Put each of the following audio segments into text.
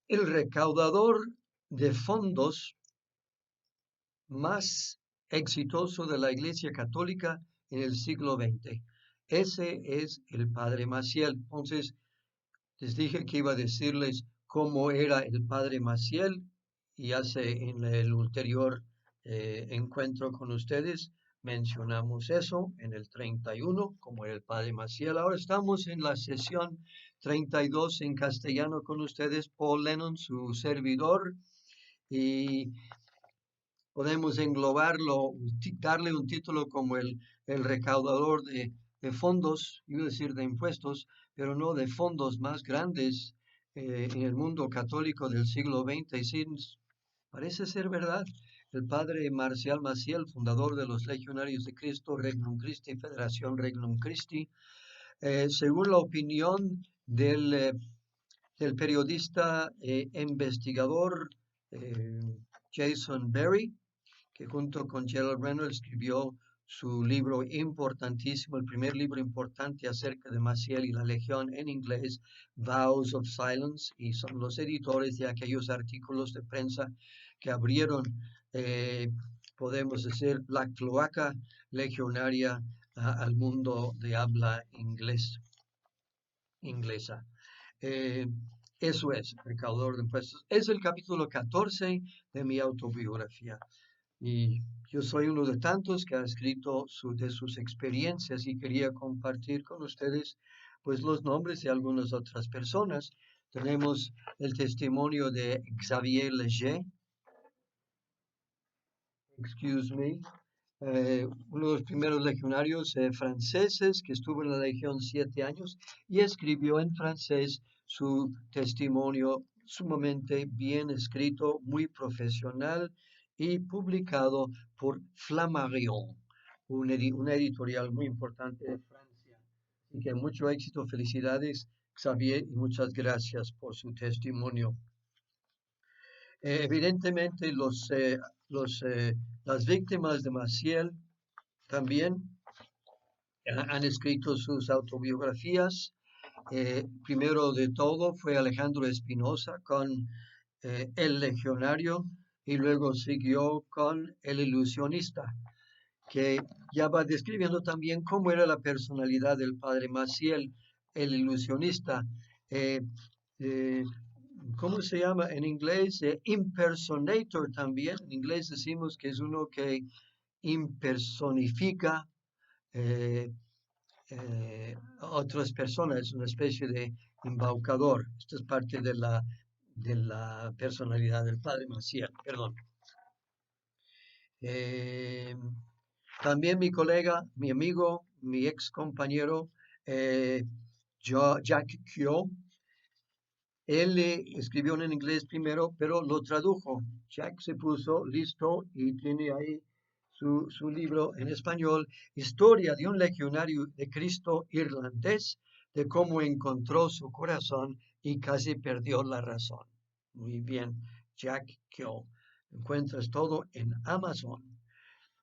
El recaudador de fondos más exitoso de la Iglesia Católica en el siglo XX. Ese es el Padre Maciel. Entonces, les dije que iba a decirles cómo era el Padre Maciel y en el ulterior encuentro con ustedes mencionamos eso en el 31, como era el Padre Maciel. Ahora estamos en la sesión 32 en castellano con ustedes, Paul Lennon, su servidor, y podemos englobarlo, darle un título como el recaudador de fondos, iba a decir de impuestos, pero no de fondos más grandes en el mundo católico del siglo XX. Y sí, parece ser verdad. El padre Marcial Maciel, fundador de los Legionarios de Cristo, Regnum Christi, Federación Regnum Christi, según la opinión del periodista investigador Jason Berry, que junto con Gerald Renner escribió su libro importantísimo, el primer libro importante acerca de Maciel y la Legión en inglés, Vows of Silence, y son los editores de aquellos artículos de prensa que abrieron, eh, podemos decir, la cloaca legionaria al mundo de habla inglesa. Eh, Eso es, recaudador de impuestos. Es el capítulo 14 de mi autobiografía. Y yo soy uno de tantos que ha escrito de sus experiencias y quería compartir con ustedes pues los nombres de algunas otras personas. Tenemos el testimonio de Xavier Leger, excuse me, uno de los primeros legionarios franceses que estuvo en la Legión 7 años y escribió en francés su testimonio sumamente bien escrito, muy profesional y publicado por Flammarion, una editorial muy importante de Francia. Así que mucho éxito, felicidades, Xavier, y muchas gracias por su testimonio. Evidentemente, las víctimas de Maciel también han escrito sus autobiografías. Primero de todo fue Alejandro Espinosa con El Legionario y luego siguió con El Ilusionista, que ya va describiendo también cómo era la personalidad del padre Maciel, el ilusionista. Eh, eh, ¿Cómo se llama en inglés? Impersonator también. En inglés decimos que es uno que impersonifica eh, otras personas, es una especie de embaucador. Esto es parte de la personalidad del padre Maciel, perdón. Eh, También mi colega, mi amigo, mi ex compañero, eh, Jack Kyo, él escribió en inglés primero, pero lo tradujo. Jack se puso listo y tiene ahí su libro en español, Historia de un legionario de Cristo irlandés, de cómo encontró su corazón y casi perdió la razón. Muy bien, Jack Kyo. Encuentras todo en Amazon.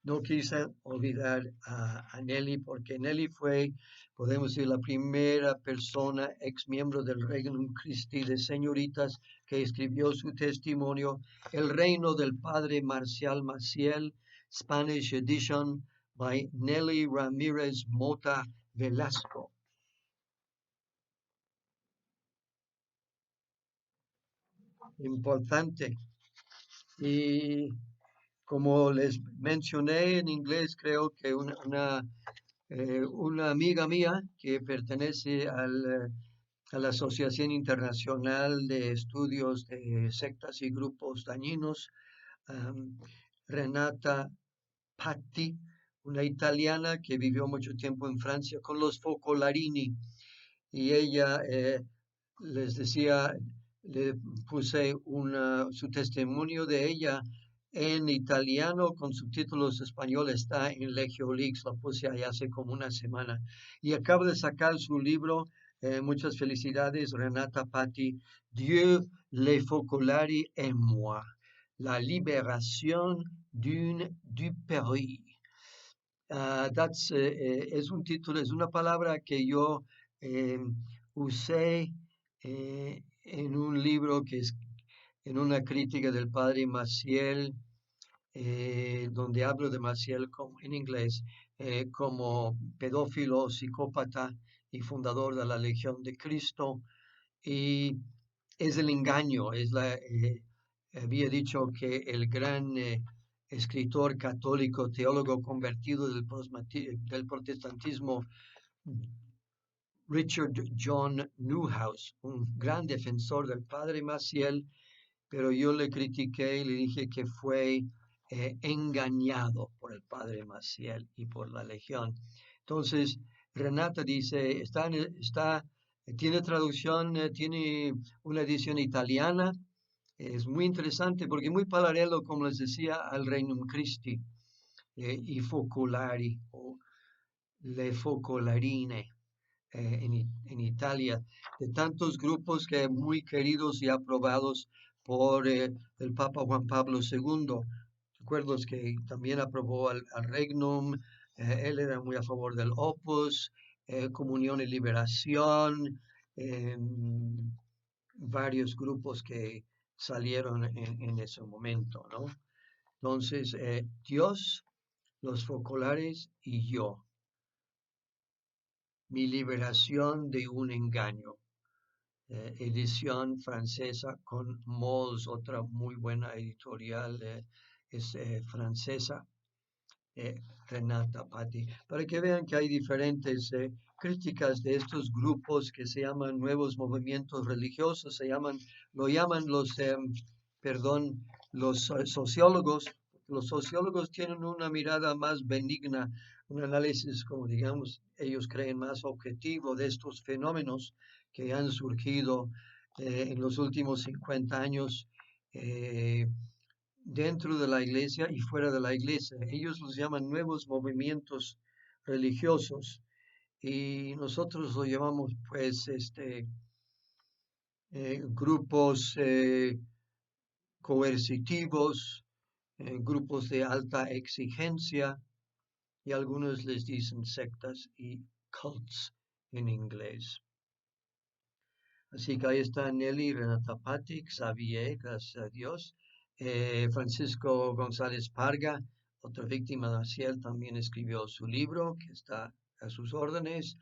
No quise olvidar a Nelly porque Nelly fue, podemos decir, la primera persona, ex miembro del Regnum Christi de señoritas, que escribió su testimonio, El reino del padre Marcial Maciel, Spanish edition by Nelly Ramírez Mota Velasco. Importante. Y como les mencioné en inglés, creo que una amiga mía que pertenece a la Asociación Internacional de Estudios de Sectas y Grupos Dañinos, um, Renata Patti, una italiana que vivió mucho tiempo en Francia con los Focolarini, y ella les decía, le puse su testimonio de ella en italiano con subtítulos español, está en LegioLeaks, lo puse ahí hace como una semana. Y acaba de sacar su libro, muchas felicidades, Renata Patti, Dieu, les Focolari et moi, la libération du Péri. Es un título, es una palabra que yo usé en un libro en una crítica del padre Maciel, donde hablo de Maciel como, en inglés como pedófilo, psicópata y fundador de la Legión de Cristo. Y es el engaño, había dicho que el gran escritor católico, teólogo convertido del protestantismo, Richard John Newhouse, un gran defensor del padre Maciel, pero yo le critiqué y le dije que fue engañado por el padre Maciel y por la Legión. Entonces, Renata dice, tiene traducción, tiene una edición italiana, es muy interesante porque muy paralelo, como les decía, al Regnum Christi, i focolari o le focolarine en Italia, de tantos grupos que muy queridos y aprobados por el Papa Juan Pablo II. Recuerdos que también aprobó al Regnum, él era muy a favor del Opus, Comunión y Liberación, varios grupos que salieron en ese momento, ¿no? Entonces, Dios, los focolares y yo, mi liberación de un engaño. Edición francesa con Mols, otra muy buena editorial es francesa, Renata Patti, para que vean que hay diferentes críticas de estos grupos que se llaman nuevos movimientos religiosos, lo llaman los sociólogos. Los sociólogos tienen una mirada más benigna, un análisis, como digamos, ellos creen más objetivo de estos fenómenos que han surgido en los últimos 50 años dentro de la iglesia y fuera de la iglesia. Ellos los llaman nuevos movimientos religiosos y nosotros lo llamamos pues grupos coercitivos, grupos de alta exigencia y algunos les dicen sectas y cults en inglés. Así que ahí está Nelly, Renata Patti, Xavier, gracias a Dios. Francisco González Parga, otra víctima de Maciel, también escribió su libro, que está a sus órdenes.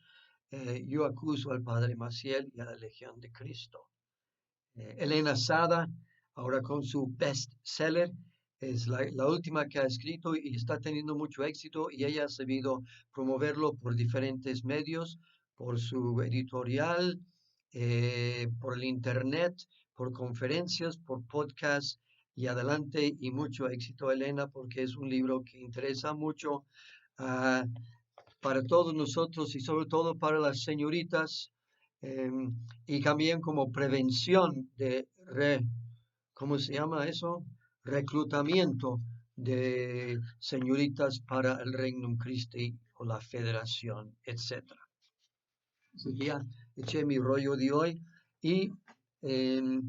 Yo acuso al padre Maciel y a la Legión de Cristo. Elena Sada, ahora con su bestseller, es la última que ha escrito y está teniendo mucho éxito y ella ha sabido promoverlo por diferentes medios, por su editorial, por el internet, por conferencias, por podcasts y adelante y mucho éxito, Elena, porque es un libro que interesa mucho para todos nosotros y sobre todo para las señoritas y también como prevención de, ¿cómo se llama eso? Reclutamiento de señoritas para el Regnum Christi o la Federación, etc. Así que ya eché mi rollo de hoy y el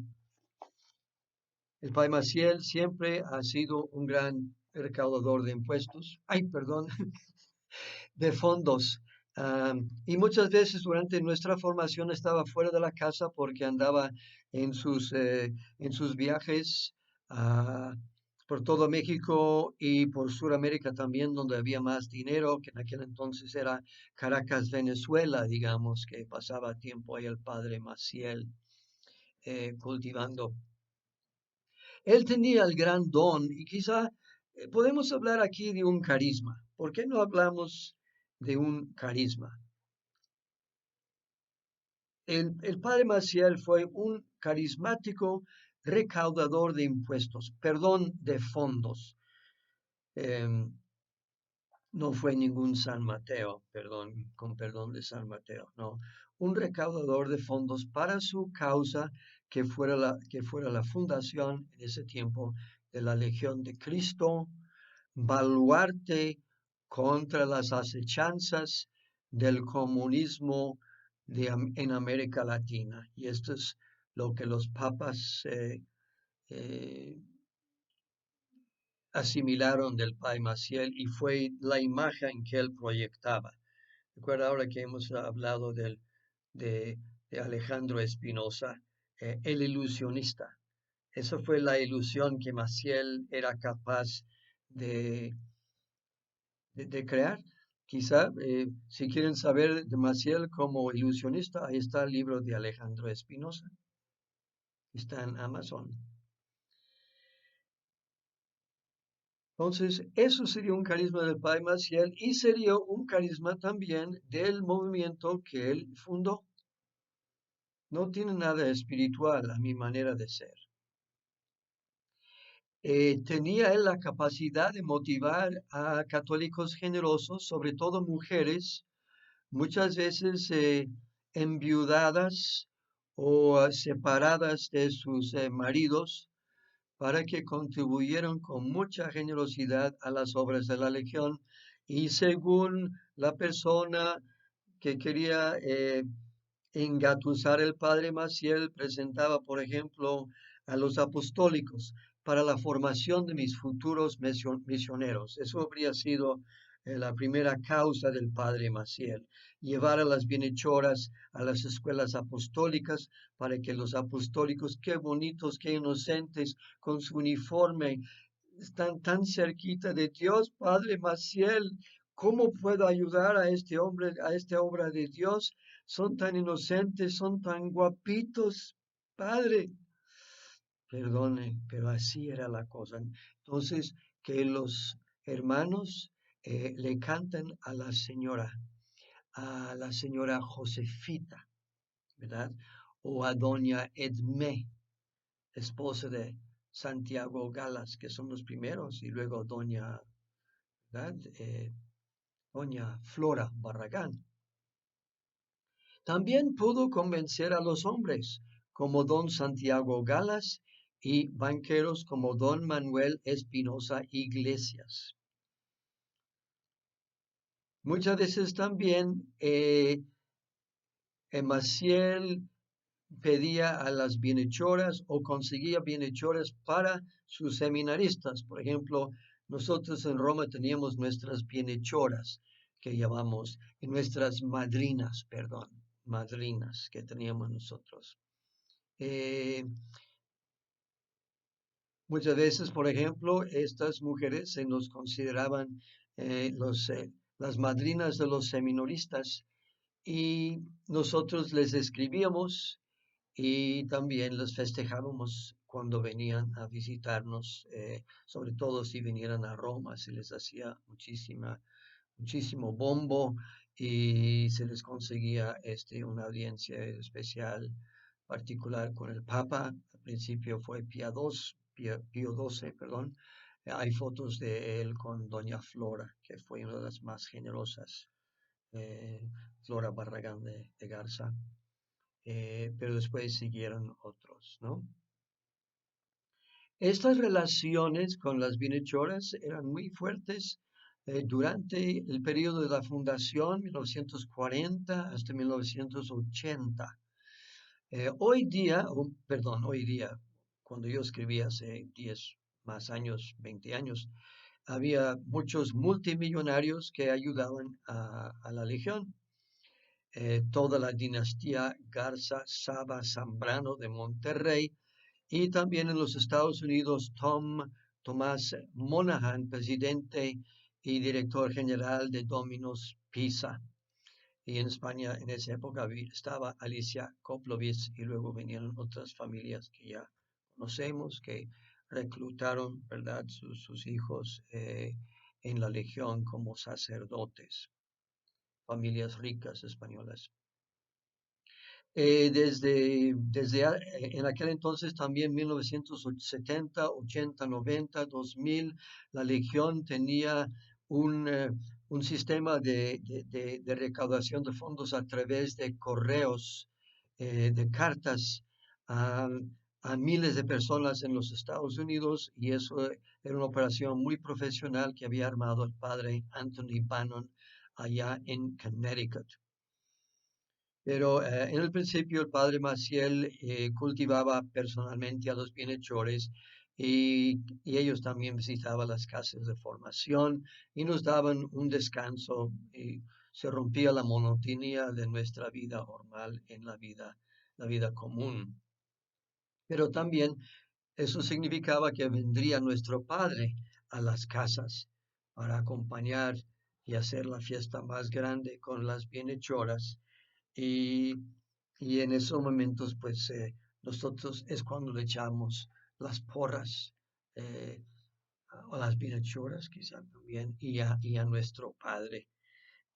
Padre Maciel siempre ha sido un gran recaudador de impuestos. Ay, perdón, de fondos. Y muchas veces durante nuestra formación estaba fuera de la casa porque andaba en sus viajes por todo México y por Sudamérica también, donde había más dinero, que en aquel entonces era Caracas, Venezuela, digamos, que pasaba tiempo ahí el padre Maciel cultivando. Él tenía el gran don y quizá podemos hablar aquí de un carisma. ¿Por qué no hablamos de un carisma? El padre Maciel fue un carismático recaudador de impuestos, perdón, de fondos. No fue ningún San Mateo, perdón, con perdón de San Mateo, no. Un recaudador de fondos para su causa, que fuera la fundación en ese tiempo de la Legión de Cristo, baluarte contra las acechanzas del comunismo en América Latina. Y esto es lo que los papas eh, asimilaron del Padre Maciel y fue la imagen que él proyectaba. Recuerda ahora que hemos hablado de Alejandro Espinosa, el ilusionista. Eso fue la ilusión que Maciel era capaz de, de crear. Quizá, si quieren saber de Maciel como ilusionista, ahí está el libro de Alejandro Espinosa. Está en Amazon. Entonces, eso sería un carisma del Padre Maciel y sería un carisma también del movimiento que él fundó. No tiene nada espiritual a mi manera de ser. Tenía él la capacidad de motivar a católicos generosos, sobre todo mujeres, muchas veces enviudadas o separadas de sus maridos, para que contribuyeran con mucha generosidad a las obras de la Legión. Y según la persona que quería engatusar el padre Maciel, presentaba, por ejemplo, a los apostólicos para la formación de mis futuros misioneros. Eso habría sido la primera causa del padre Maciel, llevar a las bienhechoras a las escuelas apostólicas para que los apostólicos, qué bonitos, qué inocentes, con su uniforme, están tan cerquita de Dios, Padre Maciel. ¿Cómo puedo ayudar a este hombre, a esta obra de Dios? Son tan inocentes, son tan guapitos, Padre. Perdone, pero así era la cosa. Entonces, que los hermanos le cantan a la señora Josefita, ¿verdad? O a doña Edmé, esposa de Santiago Galas, que son los primeros, y luego doña, ¿verdad? Doña Flora Barragán. También pudo convencer a los hombres, como don Santiago Galas, y banqueros como don Manuel Espinosa Iglesias. Muchas veces también Maciel pedía a las bienhechoras o conseguía bienhechoras para sus seminaristas. Por ejemplo, nosotros en Roma teníamos nuestras bienhechoras, que llamamos, y nuestras madrinas, perdón, madrinas que teníamos nosotros. Muchas veces, por ejemplo, estas mujeres se nos consideraban las madrinas de los seminaristas y nosotros les escribíamos y también les festejábamos cuando venían a visitarnos, sobre todo si vinieran a Roma, se les hacía muchísimo bombo y se les conseguía una audiencia especial particular con el Papa. Al principio fue Pío XII, perdón. Hay fotos de él con Doña Flora, que fue una de las más generosas, Flora Barragán de Garza. Pero después siguieron otros, ¿no? Estas relaciones con las bienhechoras eran muy fuertes durante el periodo de la fundación, 1940 hasta 1980. Hoy día, hoy día, cuando yo escribí hace 10 más años, 20 años, había muchos multimillonarios que ayudaban a la Legión. Toda la dinastía Garza Saba Zambrano de Monterrey y también en los Estados Unidos Tomás Monahan, presidente y director general de Domino's Pizza. Y en España en esa época estaba Alicia Koplovitz y luego venían otras familias que ya conocemos, que reclutaron, ¿verdad?, sus hijos en la Legión como sacerdotes, familias ricas españolas. En aquel entonces también 1970, 80, 90, 2000, la Legión tenía un sistema de recaudación de fondos a través de correos, de cartas a, a miles de personas en los Estados Unidos y eso era una operación muy profesional que había armado el padre Anthony Bannon allá en Connecticut. Pero en el principio el padre Maciel cultivaba personalmente a los bienhechores y ellos también visitaban las casas de formación y nos daban un descanso y se rompía la monotonía de nuestra vida normal en la vida común. Pero también Eso significaba que vendría nuestro padre a las casas para acompañar y hacer la fiesta más grande con las bienhechoras. Y, y en esos momentos, pues nosotros es cuando le echamos las porras eh, o las bienhechoras, quizá también, y a nuestro Padre.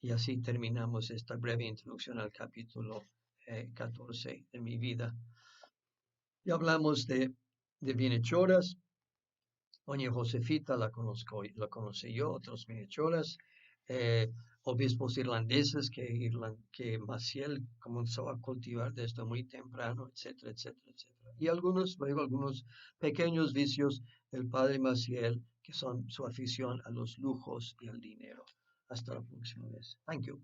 Y así terminamos esta breve introducción al capítulo 14 de mi vida. Y hablamos de bienhechoras. Doña Josefita la conocí yo, otros bienhechoras, eh, obispos irlandeses que Maciel comenzó a cultivar desde muy temprano, etcétera, etcétera, etcétera. Y luego algunos pequeños vicios del padre Maciel, que son su afición a los lujos y al dinero. Hasta la próxima vez. Thank you.